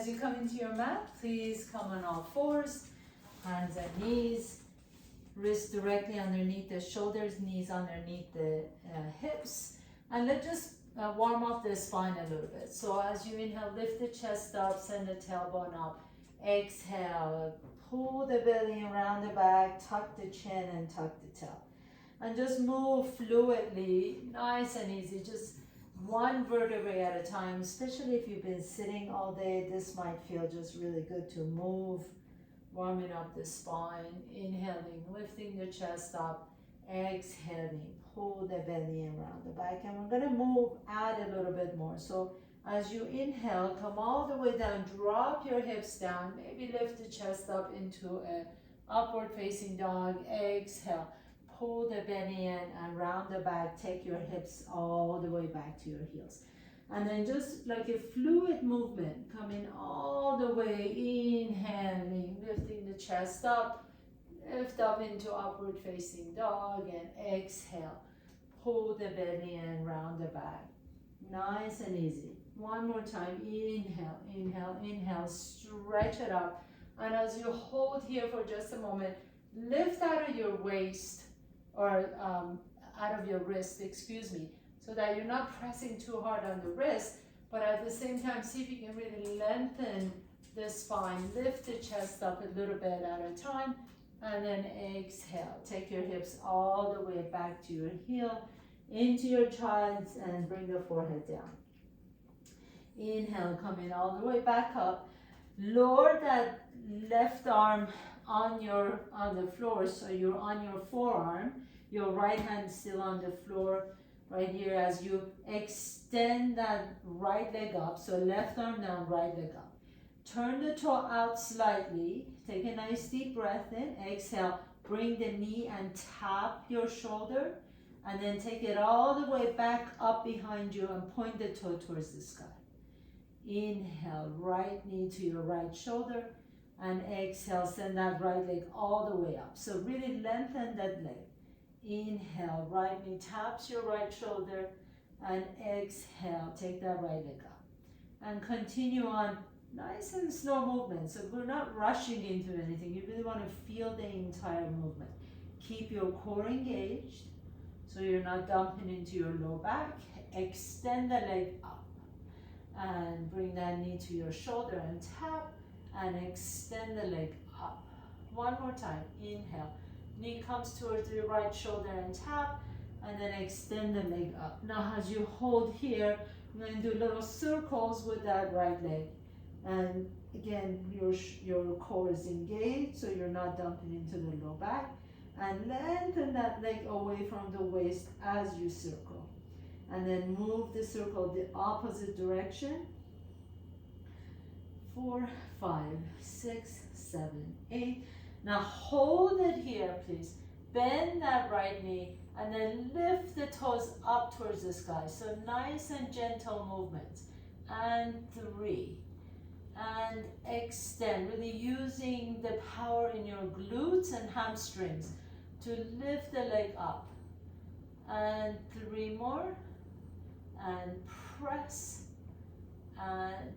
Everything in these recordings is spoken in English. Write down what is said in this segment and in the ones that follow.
as you come into your mat, please come on all fours, hands and knees, wrists directly underneath the shoulders, knees underneath the hips. And let's just warm up the spine a little bit. So as you inhale, lift the chest up, send the tailbone up. Exhale, pull the belly around the back, tuck the chin and tuck the tail. And just move fluidly, nice and easy, just one vertebrae at a time, especially if you've been sitting all day. This might feel just really good to move, warming up the spine, inhaling, lifting the chest up, exhaling, pull the belly around the back. And we're gonna move out a little bit more. So as you inhale, come all the way down, drop your hips down, maybe lift the chest up into an upward facing dog. Exhale, pull the belly in and round the back, take your hips all the way back to your heels. And then just like a fluid movement, coming all the way, inhaling, lifting the chest up, lift up into upward facing dog, and exhale, pull the belly in, round the back. Nice and easy. One more time, inhale, inhale, inhale, stretch it up. And as you hold here for just a moment, lift out of your waist, or out of your wrist, excuse me, so that you're not pressing too hard on the wrist, but at the same time, see if you can really lengthen the spine, lift the chest up a little bit at a time, and then exhale. Take your hips all the way back to your heel, into your child's, and bring the forehead down. Inhale, coming all the way back up. Lower that left arm on the floor, so you're on your forearm, your right hand still on the floor right here as you extend that right leg up. So left arm down, right leg up. Turn the toe out slightly. Take a nice deep breath in. Exhale, bring the knee and tap your shoulder, and then take it all the way back up behind you and point the toe towards the sky. Inhale, right knee to your right shoulder, and exhale, send that right leg all the way up. So really lengthen that leg. Inhale, right knee taps your right shoulder, and exhale, take that right leg up. And continue on, nice and slow movement. So we're not rushing into anything. You really want to feel the entire movement. Keep your core engaged, so you're not dumping into your low back. Extend the leg up, and bring that knee to your shoulder and tap, and extend the leg up. One more time, inhale. Knee comes towards your right shoulder and tap, and then extend the leg up. Now as you hold here, you're going to do little circles with that right leg. And again, your core is engaged, so you're not dumping into the low back. And lengthen that leg away from the waist as you circle. And then move the circle the opposite direction. 4, 5, 6, 7, 8. Now hold it here, please. Bend that right knee and then lift the toes up towards the sky. So nice and gentle movements. And 3. And extend, really using the power in your glutes and hamstrings to lift the leg up. And 3 more. And press. And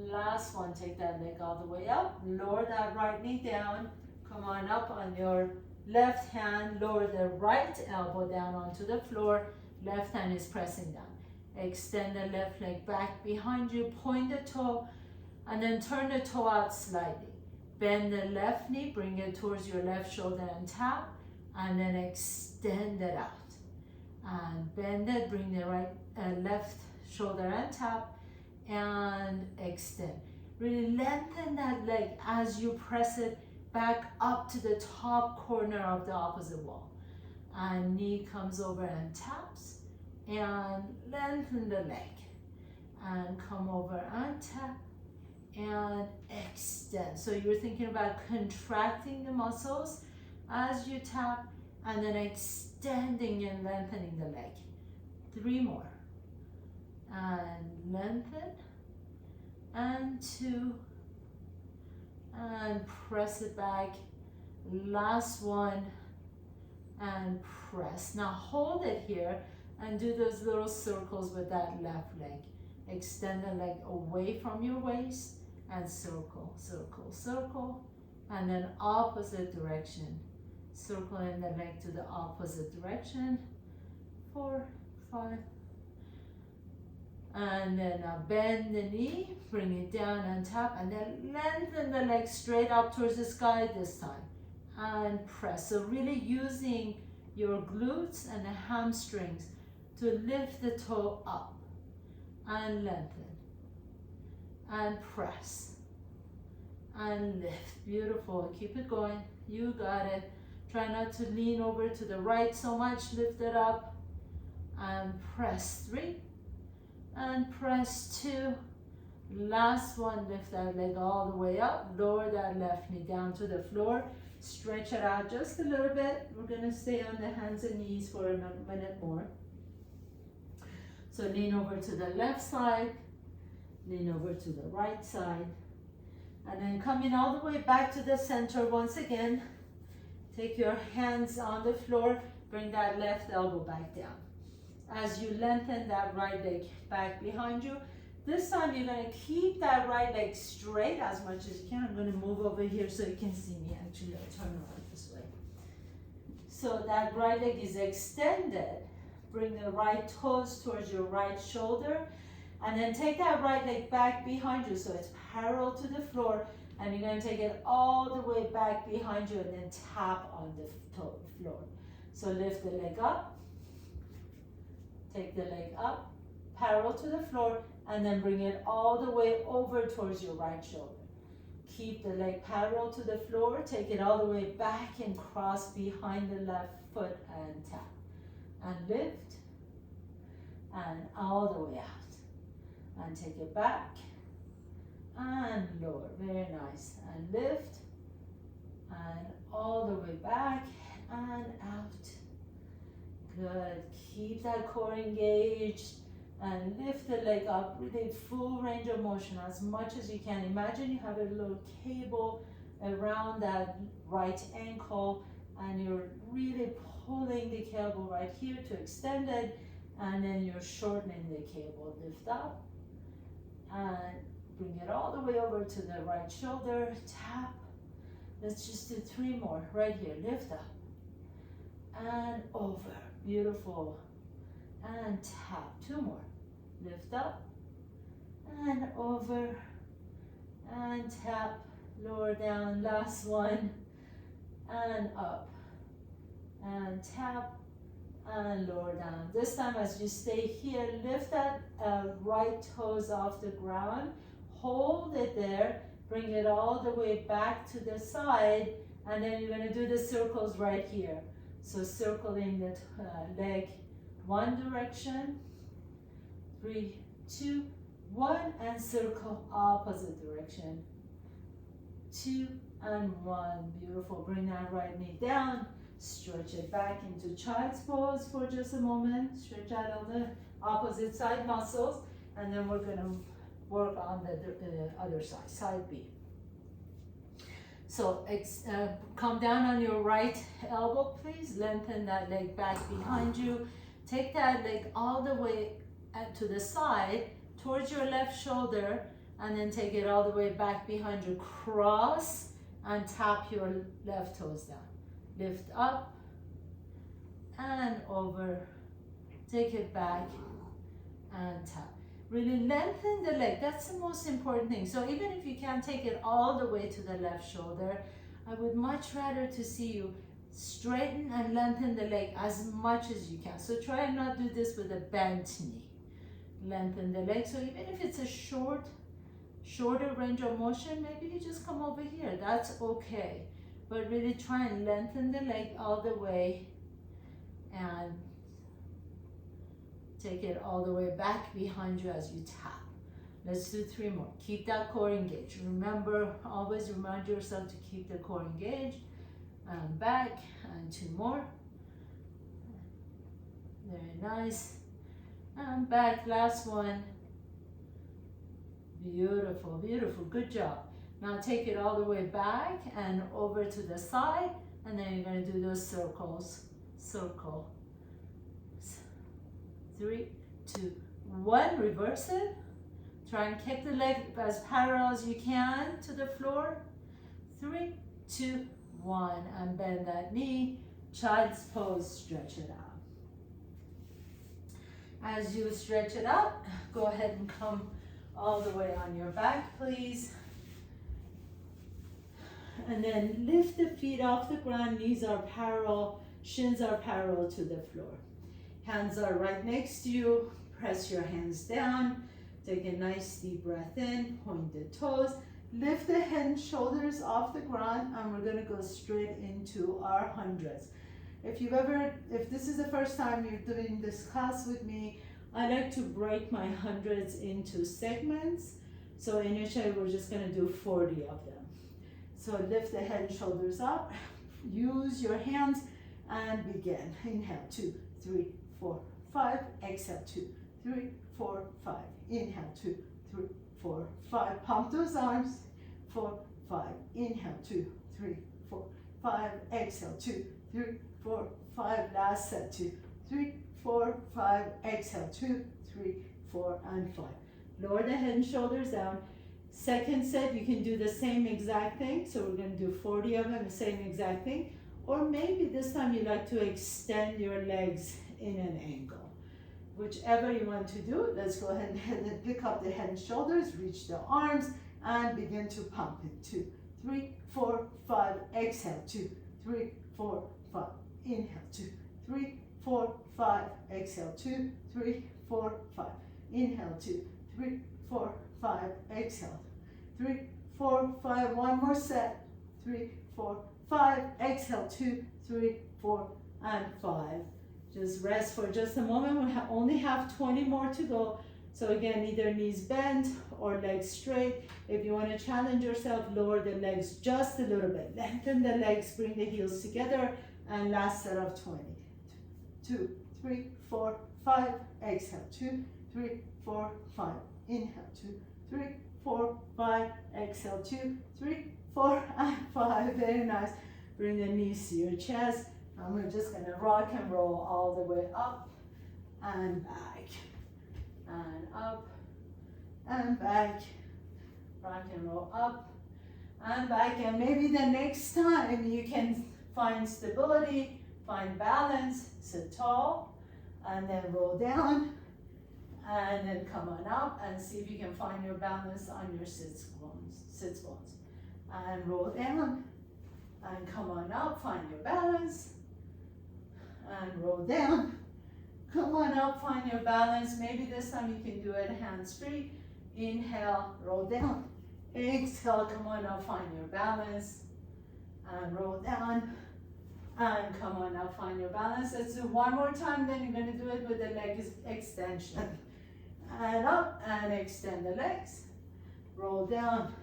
last one, take that leg all the way up. Lower that right knee down. Come on up on your left hand. Lower the right elbow down onto the floor. Left hand is pressing down. Extend the left leg back behind you. Point the toe and then turn the toe out slightly. Bend the left knee. Bring it towards your left shoulder and tap. And then extend it out. And bend it. Bring the left shoulder and tap. And extend. Really lengthen that leg as you press it back up to the top corner of the opposite wall. And knee comes over and taps. And lengthen the leg. And come over and tap. And extend. So you're thinking about contracting the muscles as you tap. And then extending and lengthening the leg. 3 more. And lengthen, and 2, and press it back. Last one, and press. Now hold it here and do those little circles with that left leg. Extend the leg away from your waist and circle, circle, circle. And then opposite direction. Circling the leg to the opposite direction. 4, 5. And then bend the knee, bring it down and tap, and then lengthen the leg straight up towards the sky this time. And press. So really using your glutes and the hamstrings to lift the toe up and lengthen. And press. And lift. Beautiful. Keep it going. You got it. Try not to lean over to the right so much. Lift it up. And press. 3. And press 2. Last one. Lift that leg all the way up. Lower that left knee down to the floor. Stretch it out just a little bit. We're going to stay on the hands and knees for a minute more. So lean over to the left side. Lean over to the right side. And then coming all the way back to the center once again. Take your hands on the floor. Bring that left elbow back down. As you lengthen that right leg back behind you. This time you're going to keep that right leg straight as much as you can. I'm going to move over here so you can see me. Actually, I'll turn around this way. So that right leg is extended. Bring the right toes towards your right shoulder. And then take that right leg back behind you so it's parallel to the floor. And you're going to take it all the way back behind you and then tap on the floor. So lift the leg up. Take the leg up, parallel to the floor, and then bring it all the way over towards your right shoulder. Keep the leg parallel to the floor. Take it all the way back and cross behind the left foot and tap. And lift. And all the way out. And take it back. And lower. Very nice. And lift. And all the way back and out. Good. Keep that core engaged. And lift the leg up, really full range of motion as much as you can. Imagine you have a little cable around that right ankle and you're really pulling the cable right here to extend it, and then you're shortening the cable. Lift up and bring it all the way over to the right shoulder. Tap. Let's just do 3 more right here. Lift up and over. Beautiful. And tap. 2 more. Lift up and over and tap, lower down, last one, and up and tap and lower down. This time as you stay here, lift that right toes off the ground, hold it there, bring it all the way back to the side, and then you're going to do the circles right here. So circling the leg one direction, 3, 2, 1, and circle opposite direction. 2 and 1. Beautiful. Bring that right knee down. Stretch it back into child's pose for just a moment. Stretch out on the opposite side muscles, and then we're going to work on the other side, side B. So come down on your right elbow, please. Lengthen that leg back behind you. Take that leg all the way to the side towards your left shoulder, and then take it all the way back behind you. Cross and tap your left toes down. Lift up and over. Take it back and tap. Really lengthen the leg. That's the most important thing. So even if you can't take it all the way to the left shoulder, I would much rather to see you straighten and lengthen the leg as much as you can. So try and not do this with a bent knee. Lengthen the leg. So even if it's a shorter range of motion, maybe you just come over here. That's okay. But really try and lengthen the leg all the way and take it all the way back behind you as you tap. Let's do 3 more. Keep that core engaged. Remember, always remind yourself to keep the core engaged. And back, and 2 more. Very nice. And back, last one. Beautiful, beautiful, good job. Now take it all the way back and over to the side, and then you're going to do those circles. Circle. 3, 2, 1, reverse it. Try and keep the leg as parallel as you can to the floor. 3, 2, 1, and bend that knee. Child's pose, stretch it out. As you stretch it out, go ahead and come all the way on your back, please. And then lift the feet off the ground, knees are parallel, shins are parallel to the floor. Hands are right next to you. Press your hands down. Take a nice deep breath in, point the toes. Lift the head and shoulders off the ground, and we're gonna go straight into our hundreds. If this is the first time you're doing this class with me, I like to break my hundreds into segments. So initially we're just gonna do 40 of them. So lift the head and shoulders up, use your hands and begin. Inhale, 2, 3, 4, 5, exhale, 2, 3, 4, 5. Inhale, 2, 3, 4, 5. Pump those arms, 4, 5. Inhale, 2, 3, 4, 5. Exhale, 2, 3, 4, 5. Last set, 2, 3, 4, 5. Exhale, 2, 3, 4, and 5. Lower the head and shoulders down. Second set, you can do the same exact thing. So we're going to do 40 of them, the same exact thing. Or maybe this time you like to extend your legs in an angle. Whichever you want to do, let's go ahead and pick up the head and shoulders, reach the arms, and begin to pump it. 2, 3, 4, 5. Exhale, 2, 3, 4, 5. Inhale, 2, 3, 4, 5. Exhale, 2, 3, 4, 5. Inhale, 2, 3, 4, 5. Exhale, 3, 4, 5. One more set. 3, 4, 5. Exhale, 2, 3, 4, and 5. Just rest for just a moment. We only have 20 more to go. So again, either knees bent or legs straight. If you want to challenge yourself, lower the legs just a little bit. Lengthen the legs, bring the heels together, and last set of 20. 2, 3, 4, 5. Exhale, 2, 3, 4, 5. Inhale, 2, 3, 4, 5. Exhale, 2, 3, 4, and 5. Very nice. Bring the knees to your chest. And we're just gonna rock and roll all the way up and back, and up and back. Rock and roll up and back. And maybe the next time you can find stability, find balance, sit tall, and then roll down, and then come on up and see if you can find your balance on your sits bones. And roll down, and come on up, find your balance. And roll down, come on up, find your balance. Maybe this time you can do it hands free. Inhale, roll down. Exhale, come on up, find your balance. And roll down, and come on up, find your balance. Let's do one more time, then you're gonna do it with the leg extension. And up, and extend the legs. Roll down,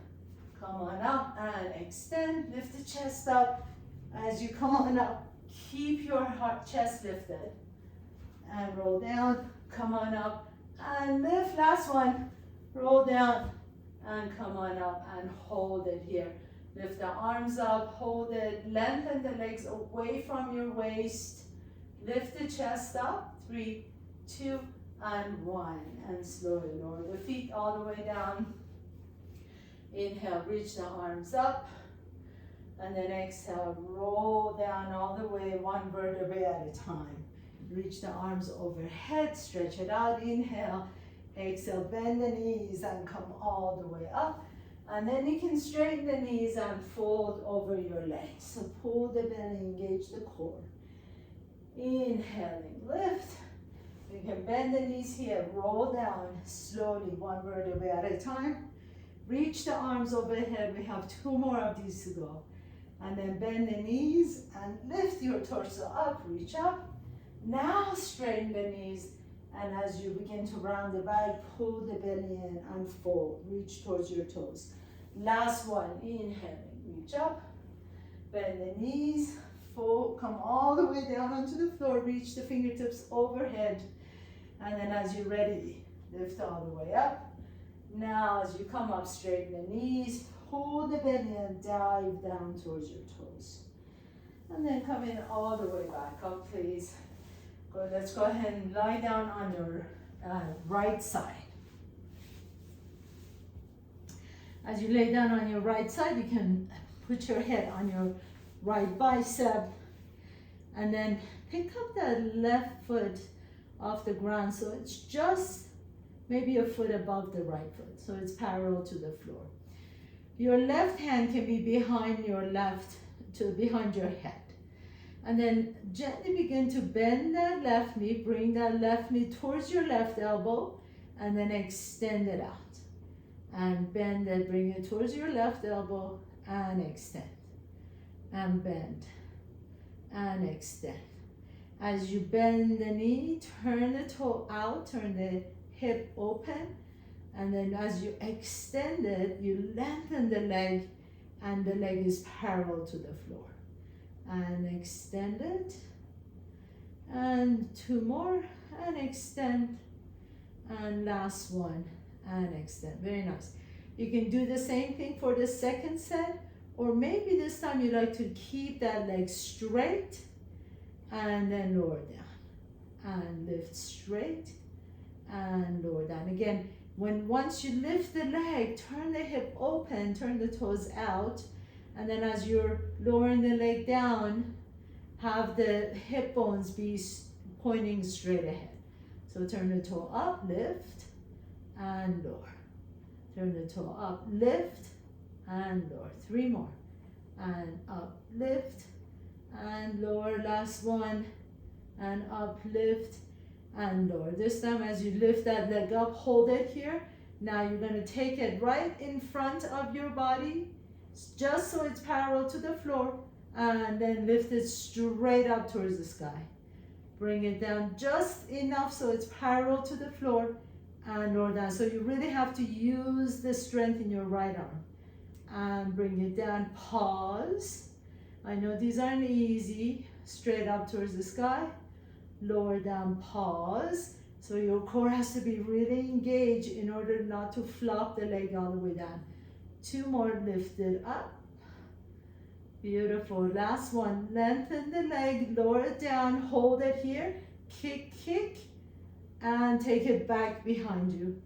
come on up, and extend. Lift the chest up. As you come on up, keep your heart, chest lifted, and roll down, come on up, and lift. Last one, roll down, and come on up, and hold it here. Lift the arms up, hold it, lengthen the legs away from your waist, lift the chest up, 3, 2, and 1, and slowly lower the feet all the way down. Inhale, reach the arms up. And then exhale, roll down all the way, one vertebrae at a time. Reach the arms overhead, stretch it out. Inhale, exhale, bend the knees and come all the way up. And then you can straighten the knees and fold over your legs. So pull the belly, engage the core. Inhaling, lift. You can bend the knees here, roll down slowly, one vertebrae at a time. Reach the arms overhead. We have 2 more of these to go. And then bend the knees and lift your torso up, reach up. Now straighten the knees, and as you begin to round the back, pull the belly in and fold, reach towards your toes. Last one, inhaling, reach up, bend the knees, fold, come all the way down onto the floor, reach the fingertips overhead, and then as you're ready, lift all the way up. Now as you come up, straighten the knees, pull the belly and dive down towards your toes. And then come in all the way back up, please. Let's go ahead and lie down on your right side. As you lay down on your right side, you can put your head on your right bicep, and then pick up that left foot off the ground so it's just maybe a foot above the right foot, so it's parallel to the floor. Your left hand can be behind your behind your head. And then gently begin to bend that left knee, bring that left knee towards your left elbow, and then extend it out. And bend it, bring it towards your left elbow, and extend. And bend, and extend. As you bend the knee, turn the toe out, turn the hip open, and then as you extend it, you lengthen the leg, and the leg is parallel to the floor. And extend it, and two more, and extend, and last one, and extend. Very nice. You can do the same thing for the second set, or maybe this time you like to keep that leg straight, and then lower down, and lift straight, and lower down. Again, once you lift the leg, turn the hip open, turn the toes out, and then as you're lowering the leg down, have the hip bones be pointing straight ahead. So turn the toe up, lift, and lower. Turn the toe up, lift, and lower. Three more. And up, lift, and lower. Last one. And up, lift, and lower. This time as you lift that leg up, hold it here. Now you're going to take it right in front of your body, just so it's parallel to the floor, and then lift it straight up towards the sky. Bring it down just enough so it's parallel to the floor, and lower down. So you really have to use the strength in your right arm. And bring it down, pause. I know these aren't easy. Straight up towards the sky, lower down, pause. So your core has to be really engaged in order not to flop the leg all the way down. Two more, lift it up. Beautiful. Last one, lengthen the leg, lower it down, hold it here, kick, kick, and take it back behind you.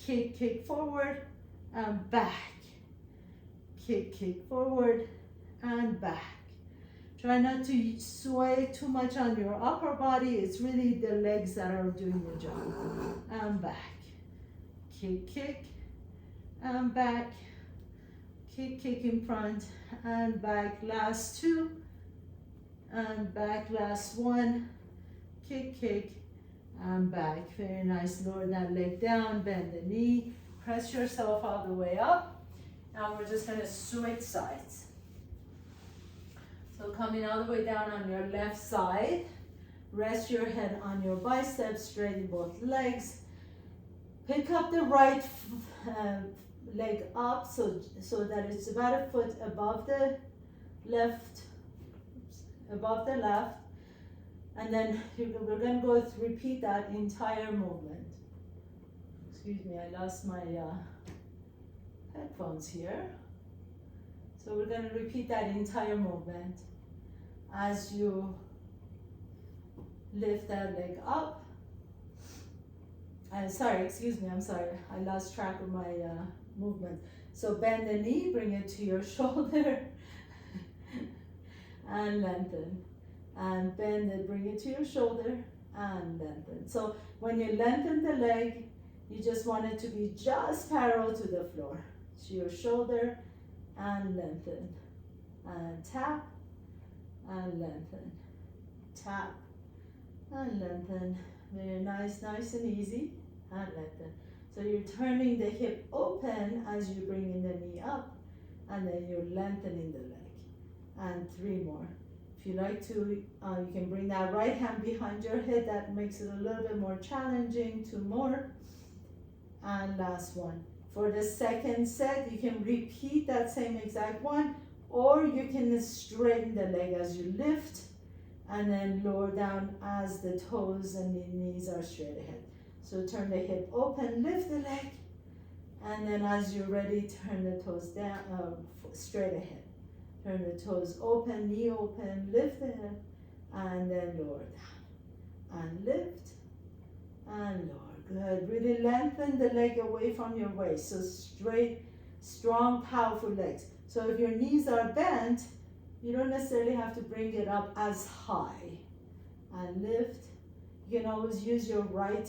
Kick, kick forward, and back. Kick, kick forward, and back. Try not to sway too much on your upper body. It's really the legs that are doing the job. And back. Kick, kick, and back. Kick, kick in front, and back. Last two, and back. Last one. Kick, kick, and back. Very nice. Lower that leg down, bend the knee, press yourself all the way up. Now we're just going to switch sides. So coming all the way down on your left side, rest your head on your biceps, straighten both legs. Pick up the right leg up so that it's about a foot above the left, and then we're going to go repeat that entire movement. Excuse me, I lost my headphones here. So we're going to repeat that entire movement as you lift that leg up. I'm sorry, I lost track of my movement. So bend the knee, bring it to your shoulder, and lengthen. And bend it, bring it to your shoulder, and lengthen. So when you lengthen the leg, you just want it to be just parallel to the floor. To your shoulder, and lengthen, and tap, and lengthen, tap, and lengthen. Very nice, nice and easy, and lengthen. So you're turning the hip open as you bring in the knee up, and then you're lengthening the leg. And three more. If you like to, you can bring that right hand behind your head. That makes it a little bit more challenging. Two more, and last one. For the second set, you can repeat that same exact one, or you can straighten the leg as you lift, and then lower down as the toes and the knees are straight ahead. So turn the hip open, lift the leg, and then as you're ready, turn the toes down, straight ahead. Turn the toes open, knee open, lift the hip, and then lower down. And lift, and lower. Good. Really lengthen the leg away from your waist. So straight strong, powerful legs. So if your knees are bent, you don't necessarily have to bring it up as high. And lift. You can always use your right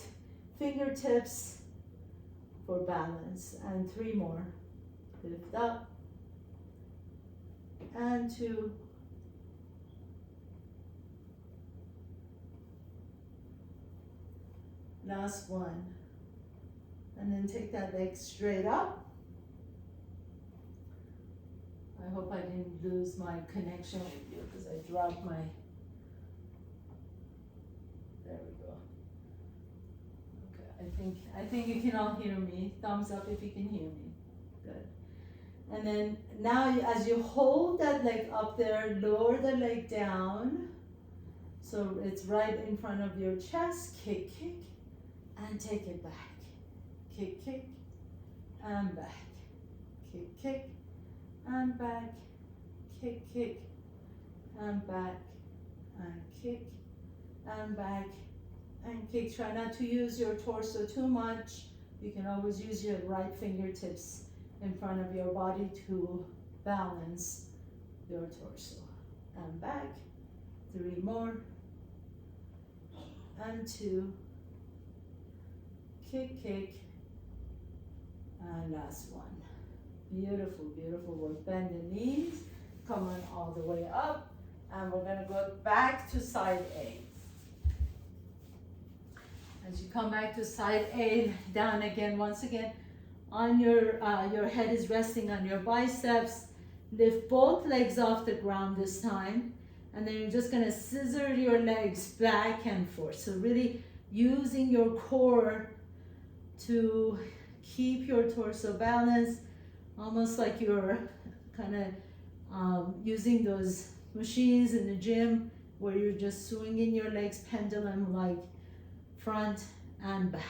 fingertips for balance. And 3 more. Lift up. And 2. Last 1. And then take that leg straight up. I hope I didn't lose my connection with you because I dropped my, there we go. Okay, I think you can all hear me. Thumbs up if you can hear me. Good. And then now as you hold that leg up there, lower the leg down. So it's right in front of your chest. Kick, kick, and take it back. Kick, kick, and back. Kick, kick, and back. Kick, kick, and back. And kick, and back. And kick. Try not to use your torso too much. You can always use your right fingertips in front of your body to balance your torso. And back. 3 more. And 2. Kick, kick. And last 1. Beautiful, beautiful work. Bend the knees. Come on all the way up. And we're going to go back to side A. As you come back to side A, down again, once again, on your head is resting on your biceps. Lift both legs off the ground this time. And then you're just going to scissor your legs back and forth. So really using your core to keep your torso balanced, almost like you're kind of using those machines in the gym where you're just swinging your legs pendulum like front and back,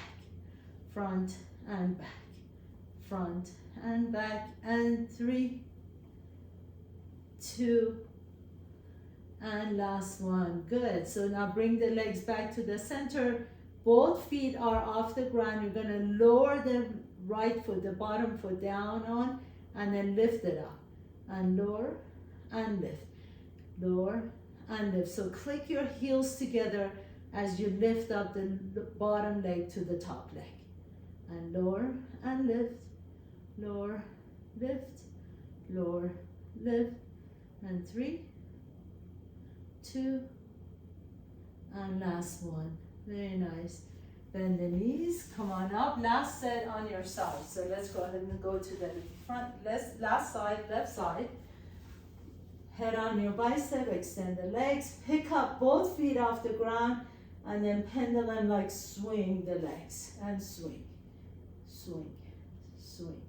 front and back, front and back, and 3, 2, and last 1. Good. So now bring the legs back to the center. Both feet are off the ground. You're going to lower the right foot, the bottom foot down on, and then lift it up. And lower and lift. Lower and lift. So click your heels together as you lift up the bottom leg to the top leg. And lower and lift. Lower, lift, lower, lift. And 3, 2, and last 1. Very nice. Bend the knees, come on up. Last set on your side. So let's go ahead and go to the front, last side, left side. Head on your bicep, extend the legs, pick up both feet off the ground, and then pendulum like swing the legs, and swing, swing, swing.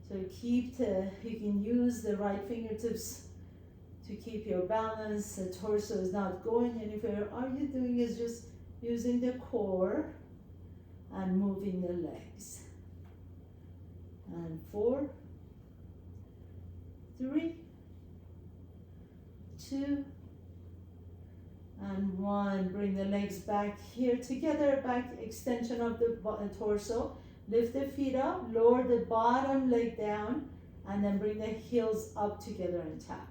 So you can use the right fingertips to keep your balance. The torso is not going anywhere. All you're doing is just using the core and moving the legs. And 4, 3, 2, and 1. Bring the legs back here together, back extension of the torso. Lift the feet up, lower the bottom leg down, and then bring the heels up together and tap.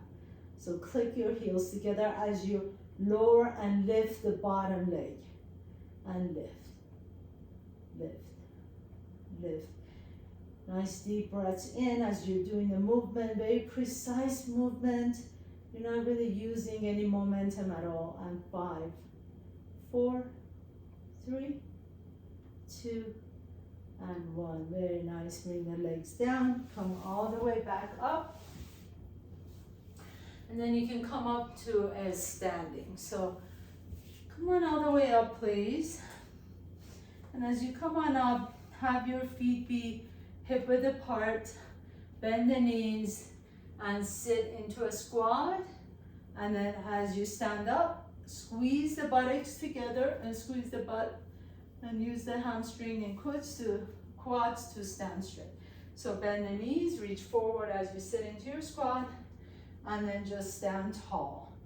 So click your heels together as you lower and lift the bottom leg. And lift, lift, lift. Nice deep breaths in as you're doing the movement, very precise movement. You're not really using any momentum at all. And 5, 4, 3, 2, and 1. Very nice. Bring the legs down, come all the way back up. And then you can come up to a standing. So come on all the way up, please. And as you come on up, have your feet be hip width apart, bend the knees, and sit into a squat. And then as you stand up, squeeze the buttocks together and squeeze the butt, and use the hamstring and quads to stand straight. So bend the knees, reach forward as you sit into your squat, and then just stand tall.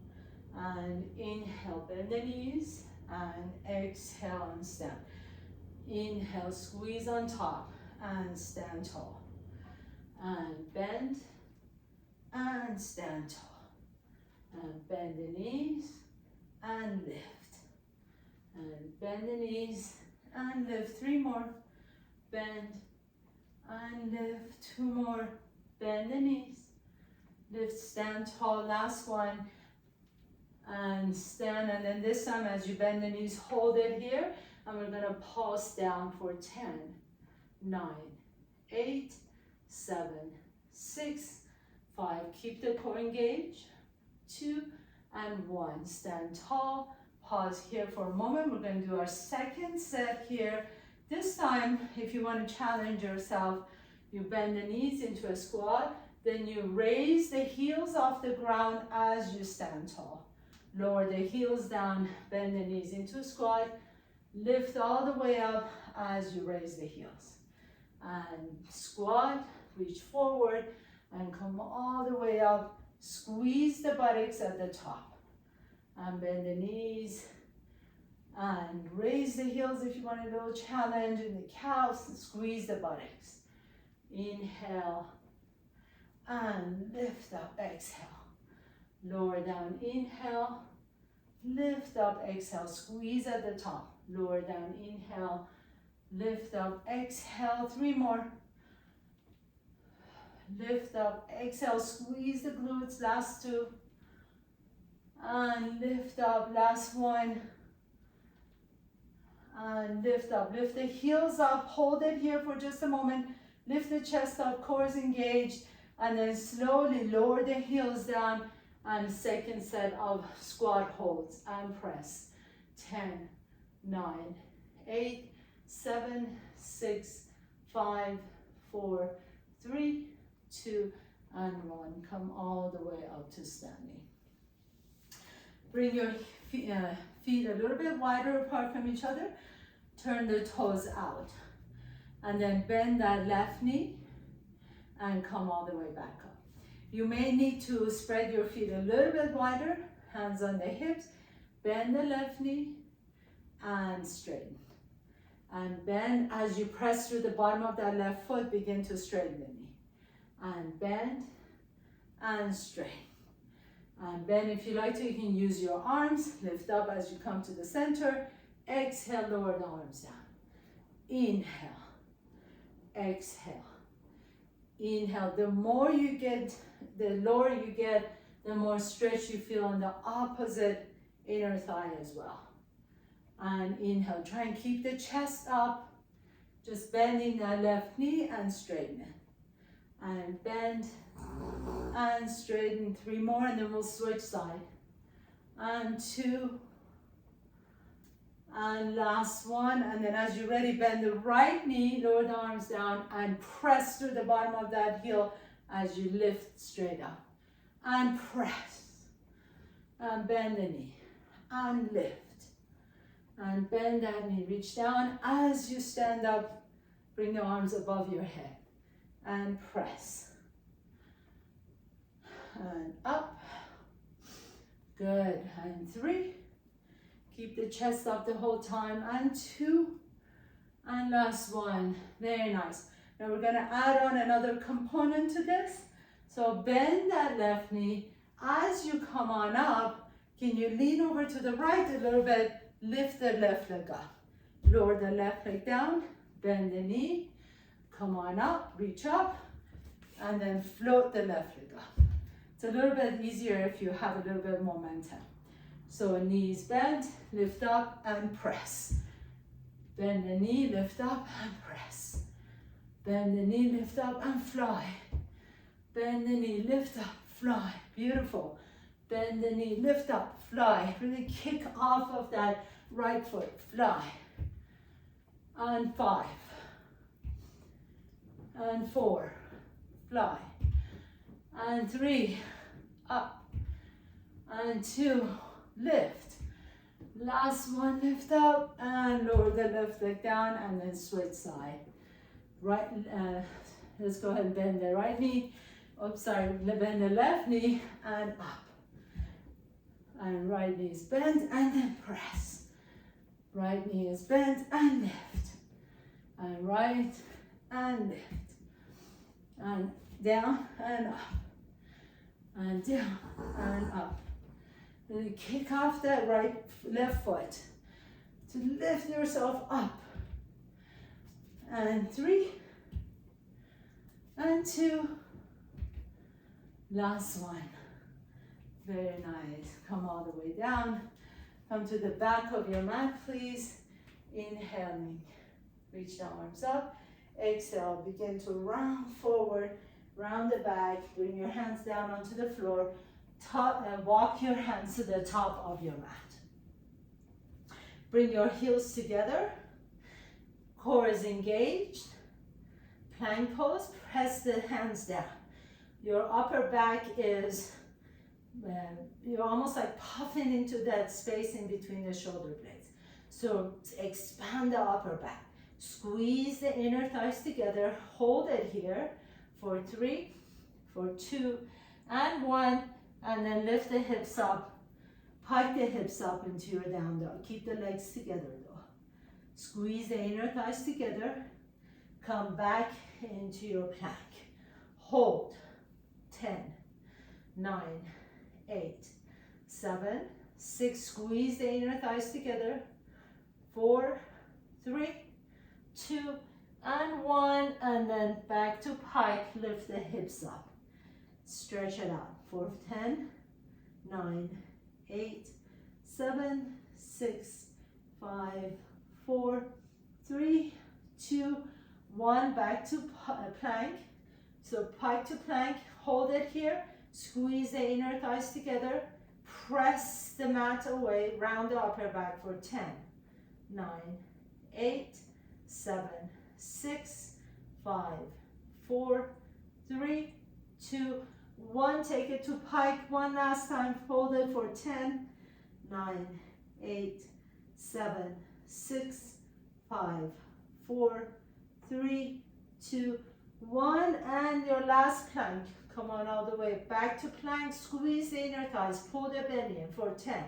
And inhale, bend the knees, and exhale and stand. Inhale, squeeze on top, and stand tall. and bend, and stand tall, and bend the knees, and lift, and bend the knees, and lift. 3 more, bend, and lift. 2 more, bend the knees, lift, stand tall. Last one, and stand, and then this time as you bend the knees, hold it here, and we're gonna pulse down for 10, 9, 8, 7, 6, 5. Keep the core engaged. 2 and 1. Stand tall. Pause here for a moment. We're going to do our second set here. This time, if you want to challenge yourself, you bend the knees into a squat. Then you raise the heels off the ground as you stand tall. Lower the heels down, bend the knees into a squat. Lift all the way up as you raise the heels. And squat, reach forward, and come all the way up. Squeeze the buttocks at the top. And bend the knees. And raise the heels if you want a little challenge in the calves. And squeeze the buttocks. Inhale. And lift up, exhale. Lower down, inhale. Lift up, exhale. Squeeze at the top. Lower down, inhale. Lift up, exhale. 3 more. Lift up, exhale, squeeze the glutes, last 2. And lift up, last 1. And lift up, lift the heels up, hold it here for just a moment. Lift the chest up, core is engaged. And then slowly lower the heels down. And second set of squat holds and press. 10, 9, 8, 7, 6, 5, 4, 3, 2, and 1. Come all the way up to standing. Bring your feet a little bit wider apart from each other. Turn the toes out. And then bend that left knee and come all the way back up. You may need to spread your feet a little bit wider. Hands on the hips. Bend the left knee and straighten. And bend as you press through the bottom of that left foot, begin to straighten the knee. And bend and straighten. And bend if you like to, you can use your arms. Lift up as you come to the center. Exhale, lower the arms down. Inhale. Exhale. Inhale. The more you get, the lower you get, the more stretch you feel on the opposite inner thigh as well. And inhale. Try and keep the chest up. Just bending that left knee and straighten it. And bend and straighten. 3 more, and then we'll switch side. And 2. And last 1. And then as you're ready, bend the right knee, lower the arms down, and press through the bottom of that heel as you lift straight up. And press. And bend the knee. And lift. And bend that knee. Reach down as you stand up. Bring the arms above your head. And press. And up. Good. And 3. Keep the chest up the whole time. And 2. And last 1. Very nice. Now we're going to add on another component to this. So bend that left knee. As you come on up, can you lean over to the right a little bit? Lift the left leg up. Lower the left leg down. Bend the knee. Come on up, reach up, and then float the left leg up. It's a little bit easier if you have a little bit of momentum. So knees bent, lift up and press. Bend the knee, lift up and press. Bend the knee, lift up and fly. Bend the knee, lift up, fly. Beautiful. Bend the knee, lift up, fly. Really kick off of that right foot, fly. And 5. And 4, fly. And 3, up. And 2, lift. Last 1, lift up and lower the left leg down, and then switch side. Right, let's go ahead and bend the right knee. Oops, sorry, bend the left knee and up. And right knee is bent and then press. Right knee is bent and lift. And right and lift. And down and up, and down and up. Then kick off that left foot to lift yourself up. And 3, and 2, last one. Very nice. Come all the way down. Come to the back of your mat, please. Inhaling, reach the arms up. Exhale, begin to round forward, round the back. Bring your hands down onto the floor. Walk your hands to the top of your mat. Bring your heels together. Core is engaged. Plank pose, press the hands down. Your upper back is, you're almost like puffing into that space in between the shoulder blades. So expand the upper back. Squeeze the inner thighs together. Hold it here for 3, for 2, and 1. And then lift the hips up. Pike the hips up into your down dog. Keep the legs together though. Squeeze the inner thighs together. Come back into your plank. Hold. 10, 9, 8, 7, 6. Squeeze the inner thighs together. 4, 3, 2, and 1. And then back to pike. Lift the hips up. Stretch it out. 4, 10, 9, 8, 7, 6, 5, 4, 3, 2, 1. Back to plank. So pike to plank. Hold it here. Squeeze the inner thighs together. Press the mat away. Round the upper back for 10, 9, 8, 7, 6, 5, 4, 3, 2, 1. Take it to pike one last time. Hold it for 10, 9, 8, 7, 6, 5, 4, 3, 2, 1. And your last plank. Come on all the way back to plank. Squeeze the inner thighs. Pull the belly in for 10,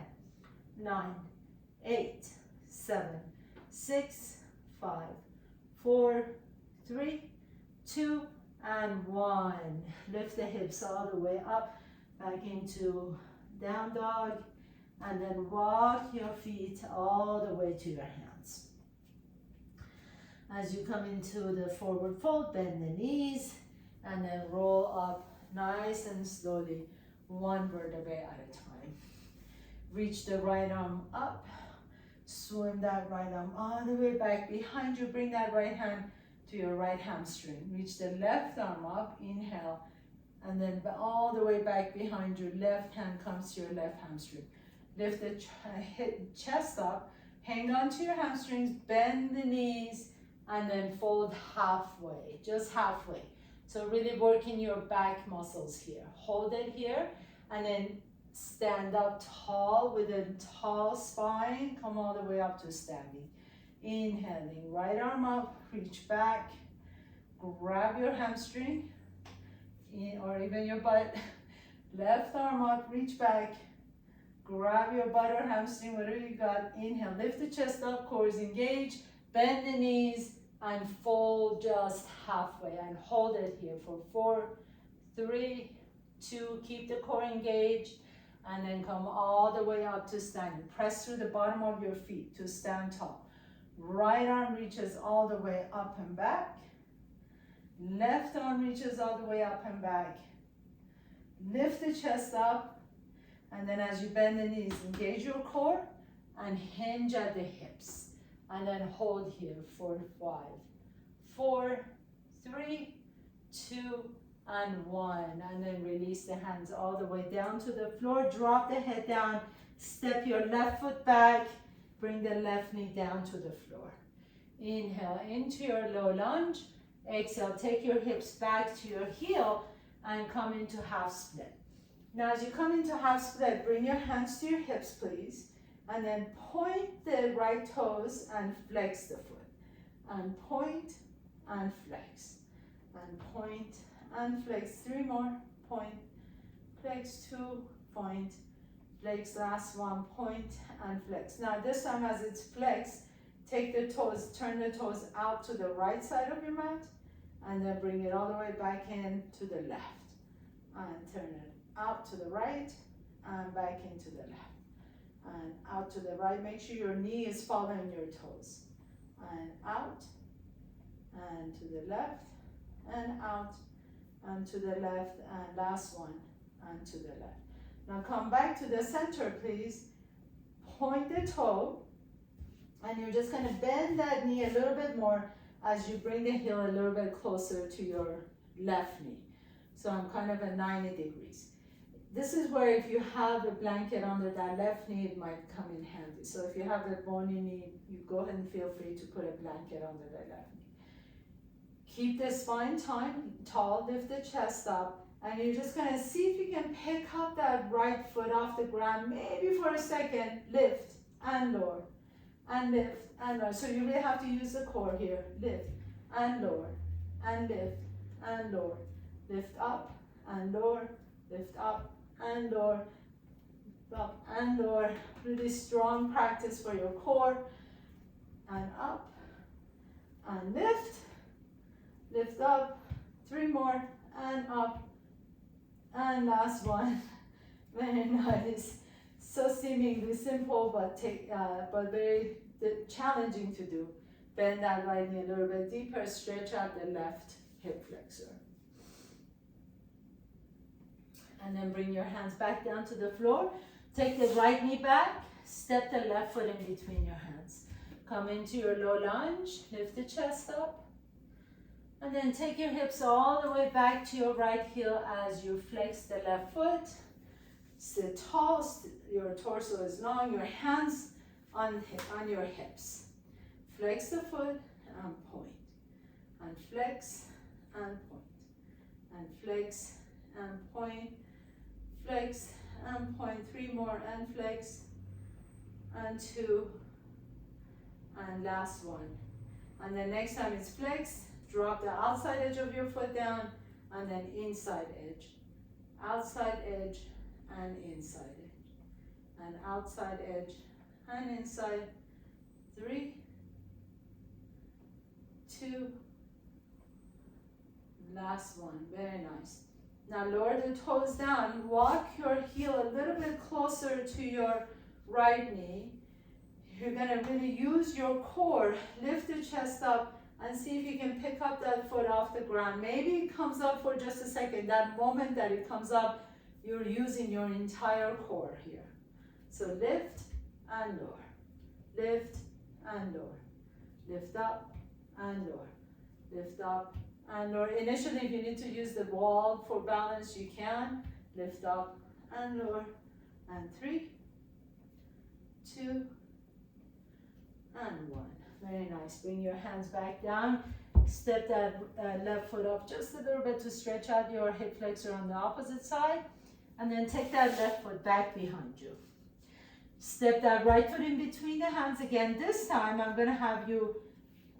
9, 8, 7, 6, 5, 4, 3, 2, and 1. Lift the hips all the way up, back into down dog, and then walk your feet all the way to your hands. As you come into the forward fold, bend the knees, and then roll up nice and slowly, one vertebrae at a time. Reach the right arm up, swim that right arm all the way back behind you. Bring that right hand to your right hamstring. Reach the left arm up, inhale, and then all the way back behind you. Left hand comes to your left hamstring. Lift the chest up, hang on to your hamstrings, bend the knees, and then fold halfway, just halfway. So really working your back muscles here. Hold it here, and then stand up tall with a tall spine. Come all the way up to standing. Inhaling, right arm up, reach back, grab your hamstring, or even your butt. Left arm up, reach back, grab your butt or hamstring, whatever you got. Inhale, lift the chest up, core is engaged, bend the knees, and fold just halfway, and hold it here for 4, 3, 2, keep the core engaged, and then come all the way up to standing. Press through the bottom of your feet to stand tall. Right arm reaches all the way up and back. Left arm reaches all the way up and back. Lift the chest up, and then as you bend the knees, engage your core and hinge at the hips. And then hold here for 5, 4, 3, 2, and 1. And then release the hands all the way down to the floor. Drop the head down. Step your left foot back. Bring the left knee down to the floor. Inhale into your low lunge. Exhale, take your hips back to your heel and come into half split. Now as you come into half split, bring your hands to your hips, please. And then point the right toes and flex the foot. And point and flex. And point and flex. 3 more. Point, flex, 2, point, flex, last one, point and flex. Now this time as it's flexed, take the toes, turn the toes out to the right side of your mat and then bring it all the way back in to the left, and turn it out to the right, and back into the left, and out to the right. Make sure your knee is following your toes, and out, and to the left, and out, and to the left, and last one, and to the left. Now come back to the center, please. Point the toe, and you're just going to bend that knee a little bit more as you bring the heel a little bit closer to your left knee. So I'm kind of at 90 degrees. This is where if you have a blanket under that left knee, it might come in handy. So if you have a bony knee, you go ahead and feel free to put a blanket under the left knee. Keep the spine tall, lift the chest up, and you're just going to see if you can pick up that right foot off the ground, maybe for a second, lift and lower, and lift and lower. So you really have to use the core here. Lift and lower, and lift and lower. Lift up and lower, lift up and lower, up and lower. Really strong practice for your core. And up, and lift, lift up, 3 more, and up, and last one. Very nice. So seemingly simple, but very challenging to do. Bend that right knee a little bit deeper, stretch out the left hip flexor. And then bring your hands back down to the floor. Take the right knee back, step the left foot in between your hands. Come into your low lunge, lift the chest up. And then take your hips all the way back to your right heel as you flex the left foot. Sit tall, your torso is long, your hands on your hips. Flex the foot and point. And flex and point. And flex and point. Flex and point. 3 more and flex. And 2. And last one. And then next time it's flex, drop the outside edge of your foot down, and then inside edge. Outside edge and inside edge. And outside edge and inside. 3, 2, last one. Very nice. Now lower the toes down. Walk your heel a little bit closer to your right knee. You're going to really use your core. Lift the chest up and see if you can pick up that foot off the ground. Maybe it comes up for just a second. That moment that it comes up, you're using your entire core here. So lift and lower. Lift and lower. Lift up and lower. Lift up and lower. Initially, if you need to use the wall for balance, you can. Lift up and lower. And 3, 2, and 1. Very nice. Bring your hands back down. Step that left foot up just a little bit to stretch out your hip flexor on the opposite side. And then take that left foot back behind you. Step that right foot in between the hands again. This time I'm going to have you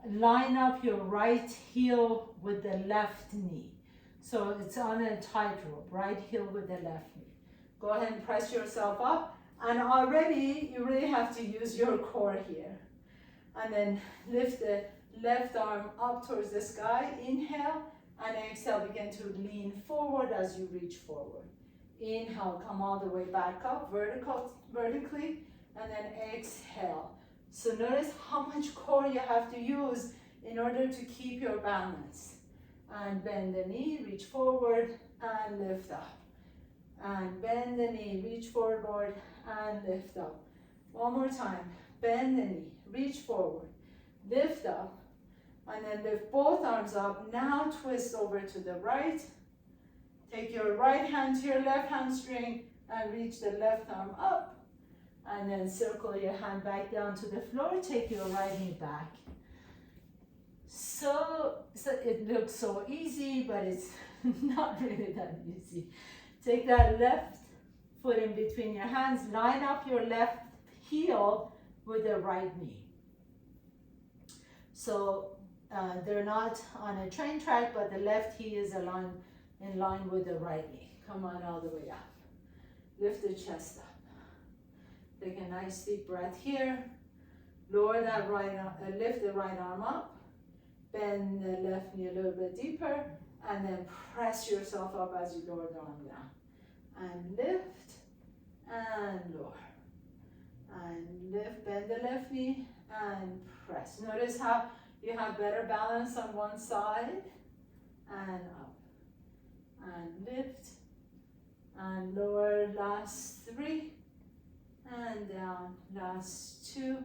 line up your right heel with the left knee. So it's on a tightrope, right heel with the left knee. Go ahead and press yourself up. And already you really have to use your core here. And then lift the left arm up towards the sky. Inhale, and exhale. Begin to lean forward as you reach forward. Inhale, come all the way back up, vertically, and then exhale. So notice how much core you have to use in order to keep your balance. And bend the knee, reach forward, and lift up. And bend the knee, reach forward, and lift up. One more time. Bend the knee, reach forward, lift up, and then lift both arms up. Now twist over to the right. Take your right hand to your left hamstring and reach the left arm up. And then circle your hand back down to the floor. Take your right knee back. So it looks so easy, but it's not really that easy. Take that left foot in between your hands. Line up your left heel with the right knee. So they're not on a train track, but the left heel is in line with the right knee. Come on all the way up. Lift the chest up. Take a nice deep breath here. Lower that right arm, lift the right arm up. Bend the left knee a little bit deeper, and then press yourself up as you lower the arm down. And lift, and lower. And lift, bend the left knee, and press. Notice how you have better balance on one side, and up. And lift, and lower, last 3, and down, last 2,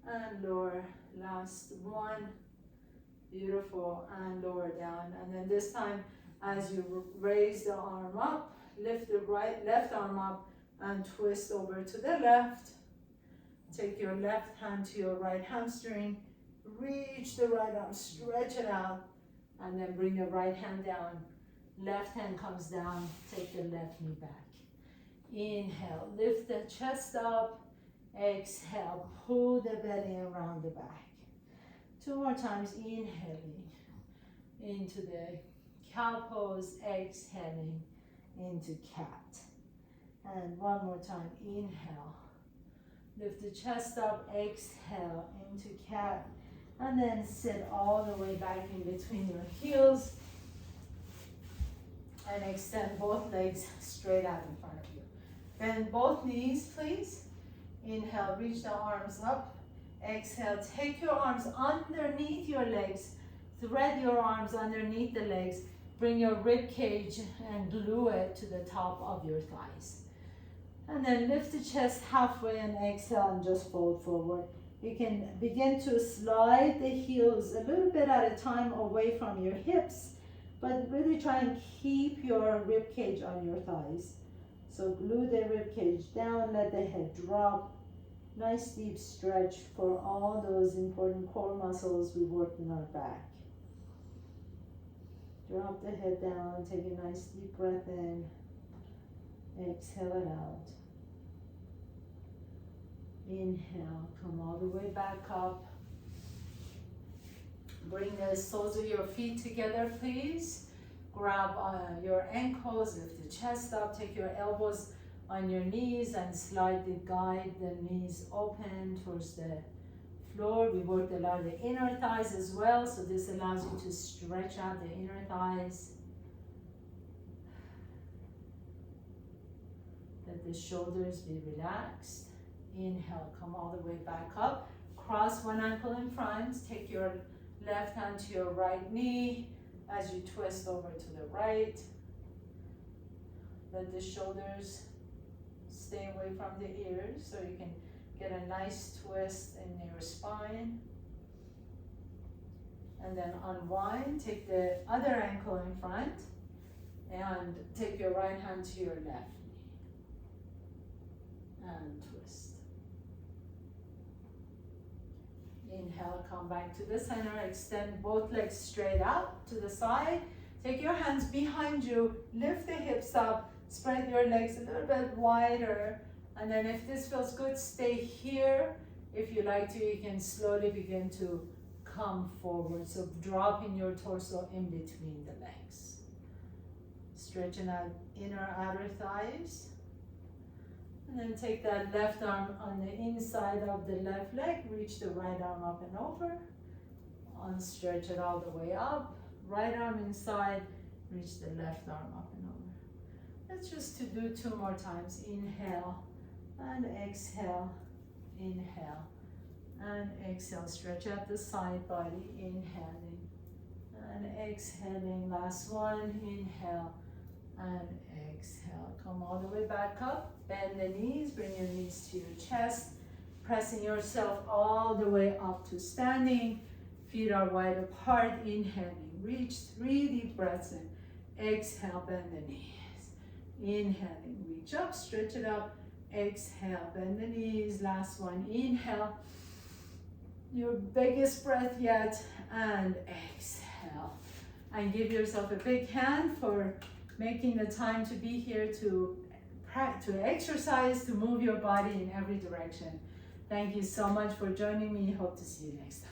and lower, last 1. Beautiful, and lower down. And then this time, as you raise the arm up, lift the left arm up and twist over to the left. Take your left hand to your right hamstring, reach the right arm, stretch it out, and then bring the right hand down. Left hand comes down, take the left knee back. Inhale, lift the chest up. Exhale, pull the belly around the back. 2 more times, inhaling into the cow pose, exhaling into cat. And 1 more time, inhale. Lift the chest up, exhale into cat. And then sit all the way back in between your heels. And extend both legs straight out in front of you. Bend both knees, please. Inhale, reach the arms up. Exhale, take your arms underneath your legs. Thread your arms underneath the legs. Bring your rib cage and glue it to the top of your thighs. And then lift the chest halfway and exhale and just fold forward. You can begin to slide the heels a little bit at a time away from your hips, but really try and keep your rib cage on your thighs. So glue the rib cage down, let the head drop. Nice deep stretch for all those important core muscles we worked in our back. Drop the head down, take a nice deep breath in. Exhale it out. Inhale, come all the way back up. Bring the soles of your feet together, please. Grab your ankles, lift the chest up, take your elbows on your knees and slightly guide the knees open towards the floor. We worked a lot of the inner thighs as well, so this allows you to stretch out the inner thighs. Let the shoulders be relaxed. Inhale, come all the way back up. Cross one ankle in front. Take your left hand to your right knee as you twist over to the right. Let the shoulders stay away from the ears so you can get a nice twist in your spine. And then unwind, take the other ankle in front and take your right hand to your left knee and twist. Inhale, come back to the center, extend both legs straight out to the side. Take your hands behind you, lift the hips up, spread your legs a little bit wider. And then if this feels good, stay here. If you like to, you can slowly begin to come forward. So dropping your torso in between the legs. Stretching out inner outer thighs. And then take that left arm on the inside of the left leg, reach the right arm up and over. Unstretch it all the way up. Right arm inside, reach the left arm up and over. Let's just to do 2 more times. Inhale and exhale. Inhale and exhale. Stretch out the side body. Inhaling and exhaling. Last one. Inhale and exhale. Come all the way back up. Bend the knees. Bring your knees to your chest. Pressing yourself all the way up to standing. Feet are wide apart. Inhaling. Reach 3 deep breaths in. Exhale. Bend the knees. Inhaling. Reach up. Stretch it up. Exhale. Bend the knees. Last one. Inhale. Your biggest breath yet. And exhale. And give yourself a big hand for making the time to be here to exercise, to move your body in every direction. Thank you so much for joining me. Hope to see you next time.